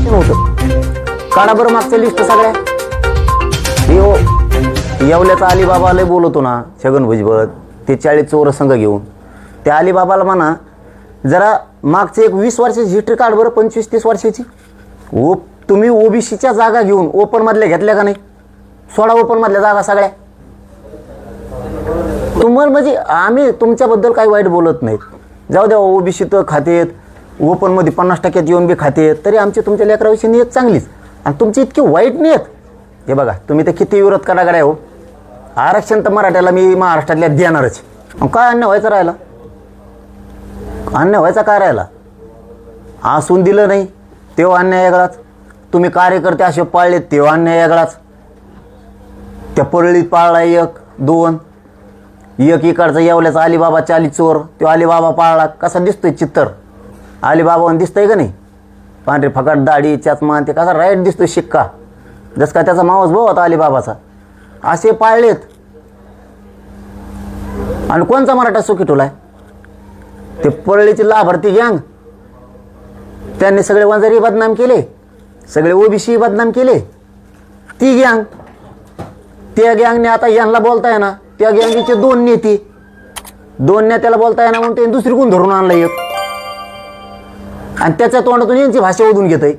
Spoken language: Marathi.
नव्हतं. काढा बरं मागचं लिस्ट सगळ्या. हो येवल्याचा अलिबाबा लय बोलतो ना छगन भुजबळ, ते 40 चोर संघ घेऊन. त्या अलिबाबाला म्हणा जरा मागचे एक 20 वर्षाची हिस्ट्री काढ बरं, 25-30 वर्षाची. तुम्ही ओबीसीच्या जागा घेऊन ओपन मधल्या घेतल्या का नाही? सोडा ओपन मधल्या जागा सगळ्या. तुम्हाला म्हणजे आम्ही तुमच्याबद्दल काही वाईट बोलत नाहीत, जाऊ द्या. ओबीसी तर खातेत, ओपन मध्ये 50% येऊन बी खातेत, तरी आमची तुमच्या लेकराविषयी नियत चांगलीच. आणि तुमची इतकी वाईट नियत. हे बघा तुम्ही तर किती विरोध कराकडे हो. आरक्षण तर मराठ्याला मी महाराष्ट्रातल्या देणारच. काय अन्याय व्हायचा राहिला? अन्याय व्हायचा काय राहिला? आसून दिलं नाही तेव्हा अन्याय वेगळाच. तुम्ही कार्यकर्ते असे पाळलेत तेव्हा अन्याय वेगळाच. त्या परळीत पाळला 1-2, एक इकडचा येवल्याचा अलिबाबा 40 चोर, तो अलिबाबा पाळला. कसा दिसतोय चित्तर अलिबाबा दिसतंय का नाही? पांढरी फकाट दाढी चष्मा, ते कसा राईट दिसतोय शिक्का, जस का त्याचा मावस भाऊ होता अलिबाबाचा. असे पाळलेत. आणि कोणचा मराठा सुखी ठेवलाय? ते परळीची लाभार्थी गँग, त्यांनी सगळे वंजारी बदनाम केले, सगळे ओबीसी बदनाम केले. ती गँग, त्या गँगने आता यांना बोलताय ना, त्या गँगीचे 2 नेते, 2 नेत्याला बोलताय ना म्हणून ते दुसरी कोण धरून आणलं एक, आणि त्याच्या तोंडातून यांची भाषा ओढून घेतय.